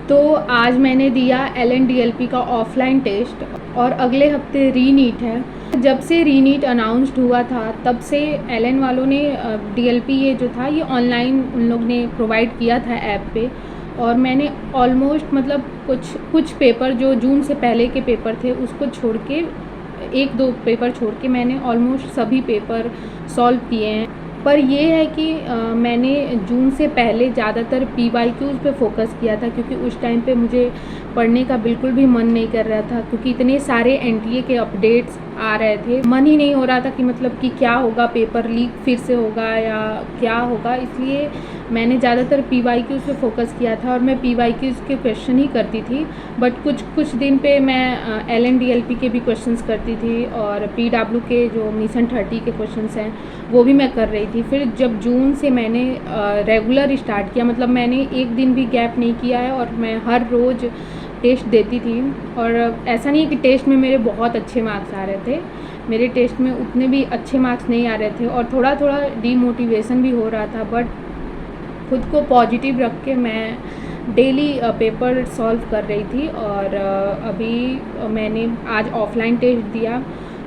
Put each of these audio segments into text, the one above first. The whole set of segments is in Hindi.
तो आज मैंने दिया LNDLP का ऑफलाइन टेस्ट और अगले हफ्ते रीनीट है। जब से रीनीट अनाउंस्ड हुआ था तब से LN वालों ने DLP ये जो था ये ऑनलाइन उन लोग ने प्रोवाइड किया था ऐप पे। और मैंने ऑलमोस्ट मतलब कुछ पेपर जो जून से पहले के पेपर थे उसको छोड़ के, एक दो पेपर छोड़ के मैंने ऑलमोस्ट सभी पेपर सॉल्व किए हैं। पर ये है कि मैंने जून से पहले ज़्यादातर PYQs पे फोकस किया था, क्योंकि उस टाइम पे मुझे पढ़ने का बिल्कुल भी मन नहीं कर रहा था, क्योंकि इतने सारे NTA के अपडेट्स आ रहे थे। मन ही नहीं हो रहा था कि मतलब कि क्या होगा, पेपर लीक फिर से होगा या क्या होगा। इसलिए मैंने ज़्यादातर PYQs पे फोकस किया था और मैं PYQs के क्वेश्चन ही करती थी। बट कुछ दिन पे मैं LNDLP के भी क्वेश्चंस करती थी और PW के जो मिशन 30 के क्वेश्चंस हैं वो भी मैं कर रही थी। फिर जब जून से मैंने रेगुलर स्टार्ट किया, मतलब मैंने एक दिन भी गैप नहीं किया है और मैं हर रोज़ टेस्ट देती थी। और ऐसा नहीं है कि टेस्ट में मेरे बहुत अच्छे मार्क्स आ रहे थे, मेरे टेस्ट में उतने भी अच्छे मार्क्स नहीं आ रहे थे और थोड़ा थोड़ा डीमोटिवेशन भी हो रहा था। बट खुद को पॉजिटिव रख के मैं डेली पेपर सॉल्व कर रही थी। और अभी मैंने आज ऑफ़लाइन टेस्ट दिया।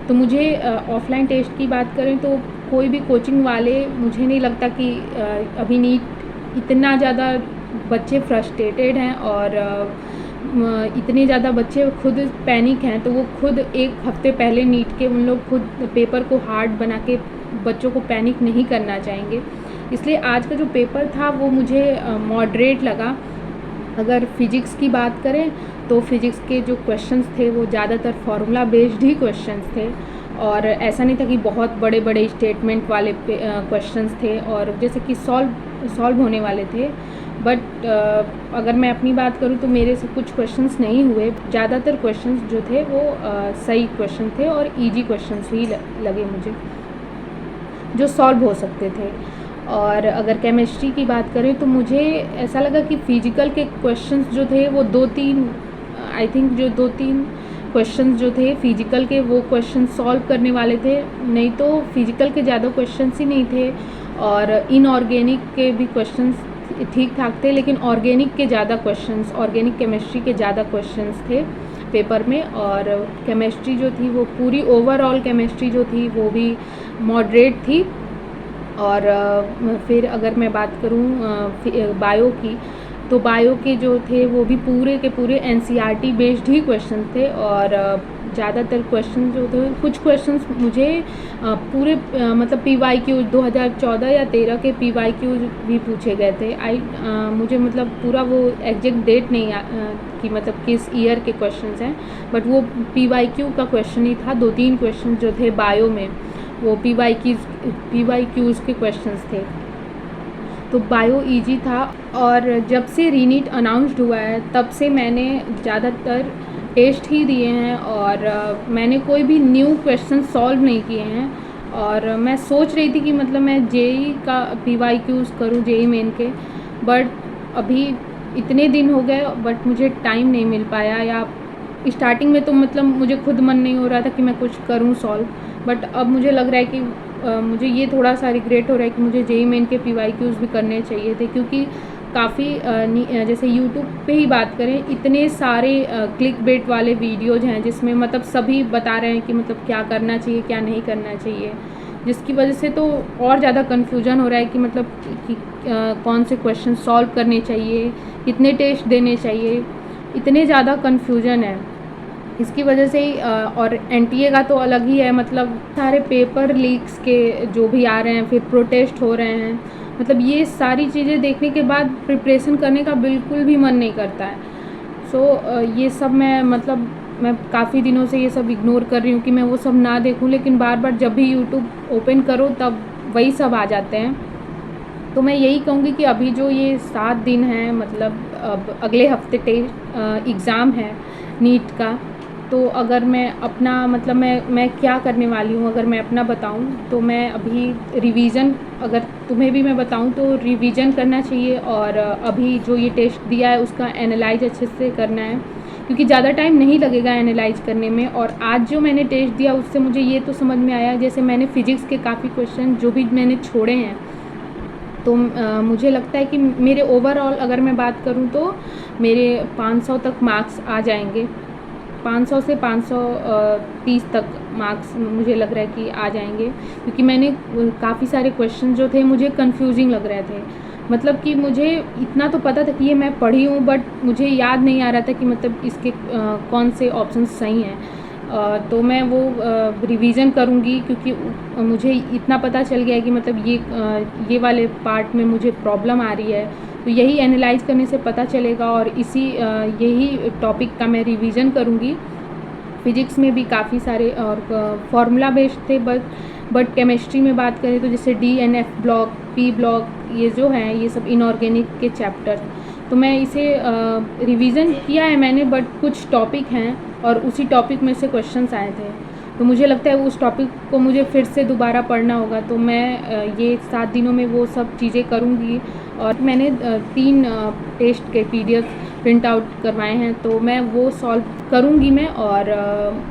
तो मुझे ऑफ़लाइन टेस्ट की बात करें तो कोई भी कोचिंग वाले, मुझे नहीं लगता कि अभी नीट इतना ज़्यादा बच्चे फ्रस्ट्रेटेड हैं और इतने ज़्यादा बच्चे खुद पैनिक हैं, तो वो खुद एक हफ्ते पहले नीट के उन लोग खुद पेपर को हार्ड बना के बच्चों को पैनिक नहीं करना चाहेंगे। इसलिए आज का जो पेपर था वो मुझे मॉडरेट लगा। अगर फिज़िक्स की बात करें तो फिज़िक्स के जो क्वेश्चंस थे वो ज़्यादातर फार्मूला बेस्ड ही क्वेश्चंस थे और ऐसा नहीं था कि बहुत बड़े बड़े स्टेटमेंट वाले क्वेश्चंस थे और जैसे कि सॉल्व होने वाले थे। बट अगर मैं अपनी बात करूँ तो मेरे से कुछ क्वेश्चंस नहीं हुए। ज़्यादातर क्वेश्चंस जो थे वो सही क्वेश्चन थे और ईजी क्वेश्चंस ही लगे मुझे, जो सॉल्व हो सकते थे। और अगर केमिस्ट्री की बात करें तो मुझे ऐसा लगा कि फिजिकल के क्वेश्चंस जो थे वो दो तीन क्वेश्चंस जो थे फिजिकल के, वो क्वेश्चन सॉल्व करने वाले थे। नहीं तो फिजिकल के ज़्यादा क्वेश्चंस ही नहीं थे और इनऑर्गेनिक के भी क्वेश्चंस ठीक ठाक थे, लेकिन ऑर्गेनिक के ज़्यादा क्वेश्चंस, ऑर्गेनिक केमिस्ट्री के ज़्यादा क्वेश्चंस थे पेपर में। और केमिस्ट्री जो थी वो पूरी ओवरऑल केमिस्ट्री जो थी वो भी मॉडरेट थी। और फिर अगर मैं बात करूँ बायो की, तो बायो के जो थे वो भी पूरे के पूरे NCERT बेस्ड ही क्वेश्चन थे और ज़्यादातर क्वेश्चन जो थे, कुछ क्वेश्चंस मुझे पूरे मतलब PYQ 2014 या 13 के PYQ भी पूछे गए थे। मुझे मतलब पूरा वो एग्जैक्ट डेट नहीं कि मतलब किस ईयर के क्वेश्चंस हैं, बट वो PYQ का क्वेश्चन ही था। 2-3 क्वेश्चन जो थे बायो में वो PYQs के क्वेश्चंस थे, तो बायो इजी था। और जब से रीनीट अनाउंस्ड हुआ है तब से मैंने ज़्यादातर टेस्ट ही दिए हैं और मैंने कोई भी न्यू क्वेश्चन सॉल्व नहीं किए हैं। और मैं सोच रही थी कि मतलब मैं JEE का PYQs करूँ, JEE मेन के, बट अभी इतने दिन हो गए बट मुझे टाइम नहीं मिल पाया। या स्टार्टिंग में तो मतलब मुझे खुद मन नहीं हो रहा था कि मैं कुछ करूँ सॉल्व, बट अब मुझे लग रहा है कि मुझे ये थोड़ा सा रिग्रेट हो रहा है कि मुझे JEE मेन के PYQs भी करने चाहिए थे, क्योंकि काफ़ी जैसे यूट्यूब पे ही बात करें, इतने सारे क्लिक बेट वाले वीडियोज़ हैं जिसमें मतलब सभी बता रहे हैं कि मतलब क्या करना चाहिए क्या नहीं करना चाहिए, जिसकी वजह से तो और ज़्यादा कन्फ्यूजन हो रहा है कि मतलब कि कौन से क्वेश्चन सॉल्व करने चाहिए, कितने टेस्ट देने चाहिए, इतने ज़्यादा कन्फ्यूजन है इसकी वजह से ही। और NTA का तो अलग ही है, मतलब सारे पेपर लीक्स के जो भी आ रहे हैं, फिर प्रोटेस्ट हो रहे हैं, मतलब ये सारी चीज़ें देखने के बाद प्रिपरेशन करने का बिल्कुल भी मन नहीं करता है। ये सब मैं काफ़ी दिनों से ये सब इग्नोर कर रही हूँ कि मैं वो सब ना देखूँ, लेकिन बार बार जब भी यूट्यूब ओपन करो तब वही सब आ जाते हैं। तो मैं यही कहूँगी कि अभी जो ये 7 दिन हैं, मतलब अब अगले हफ्ते एग्ज़ाम है नीट का, तो अगर मैं अपना मतलब मैं क्या करने वाली हूँ अगर मैं अपना बताऊँ तो मैं अभी रिवीजन, अगर तुम्हें भी मैं बताऊँ तो रिवीजन करना चाहिए और अभी जो ये टेस्ट दिया है उसका एनालाइज अच्छे से करना है, क्योंकि ज़्यादा टाइम नहीं लगेगा एनालाइज करने में। और आज जो मैंने टेस्ट दिया उससे मुझे ये तो समझ में आया, जैसे मैंने फ़िज़िक्स के काफ़ी क्वेश्चन जो भी मैंने छोड़े हैं तो मुझे लगता है कि मेरे ओवरऑल अगर मैं बात करूँ तो मेरे 500 तक मार्क्स आ जाएंगे, 500 से 530 तक मार्क्स मुझे लग रहा है कि आ जाएंगे, क्योंकि मैंने काफ़ी सारे क्वेश्चन जो थे मुझे कंफ्यूजिंग लग रहे थे। मतलब कि मुझे इतना तो पता था कि ये मैं पढ़ी हूँ, बट मुझे याद नहीं आ रहा था कि मतलब इसके कौन से ऑप्शन सही हैं। तो मैं वो रिवीजन करूँगी, क्योंकि मुझे इतना पता चल गया है कि मतलब ये वाले पार्ट में मुझे प्रॉब्लम आ रही है, तो यही एनालाइज करने से पता चलेगा और यही टॉपिक का मैं रिवीजन करूँगी। फिजिक्स में भी काफ़ी सारे और फार्मूला बेस्ड थे, बट केमिस्ट्री में बात करें तो जैसे DNF ब्लॉक, P ब्लॉक, ये जो हैं ये सब इनऑर्गेनिक के चैप्टर्स, तो मैं इसे रिवीजन किया है मैंने, बट कुछ टॉपिक हैं और उसी टॉपिक में से क्वेश्चंस आए थे, तो मुझे लगता है उस टॉपिक को मुझे फिर से दोबारा पढ़ना होगा। तो मैं ये 7 दिनों में वो सब चीज़ें करूँगी। और मैंने 3 टेस्ट के PDF प्रिंट आउट करवाए हैं, तो मैं वो सॉल्व करूँगी मैं। और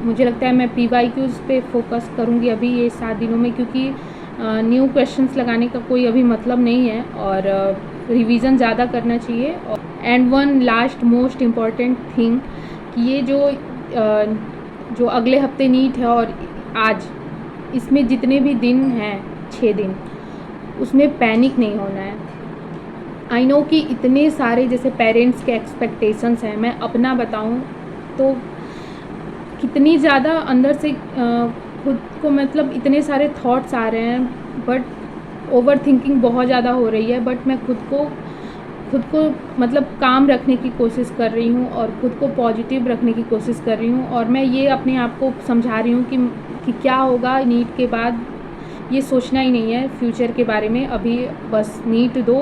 मुझे लगता है मैं PYQs पे फोकस करूँगी अभी ये 7 दिनों में, क्योंकि न्यू क्वेश्चंस लगाने का कोई अभी मतलब नहीं है और रिवीजन ज़्यादा करना चाहिए। And one last most important thing कि ये जो अगले हफ्ते नीट है और आज, इसमें जितने भी दिन हैं 6 दिन, उसमें पैनिक नहीं होना है। आई नो कि इतने सारे जैसे पेरेंट्स के एक्सपेक्टेशंस हैं, मैं अपना बताऊं तो कितनी ज़्यादा अंदर से खुद को मतलब इतने सारे थॉट्स आ रहे हैं, बट ओवर थिंकिंग बहुत ज़्यादा हो रही है। बट मैं खुद को मतलब काम रखने की कोशिश कर रही हूँ और खुद को पॉजिटिव रखने की कोशिश कर रही हूँ, और मैं ये अपने आप को समझा रही हूँ कि क्या होगा नीट के बाद, ये सोचना ही नहीं है फ्यूचर के बारे में। अभी बस नीट दो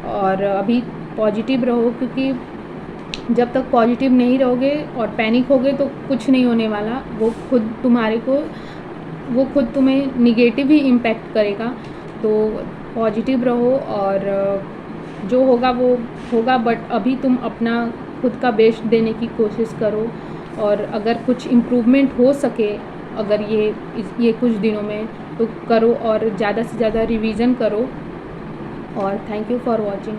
और अभी पॉजिटिव रहो, क्योंकि जब तक पॉजिटिव नहीं रहोगे और पैनिक होगे तो कुछ नहीं होने वाला। वो खुद तुम्हें निगेटिव ही इम्पैक्ट करेगा। तो पॉजिटिव रहो और जो होगा वो होगा, बट अभी तुम अपना खुद का बेस्ट देने की कोशिश करो। और अगर कुछ इम्प्रूवमेंट हो सके अगर ये कुछ दिनों में, तो करो और ज़्यादा से ज़्यादा रिवीजन करो। और थैंक यू फॉर वॉचिंग।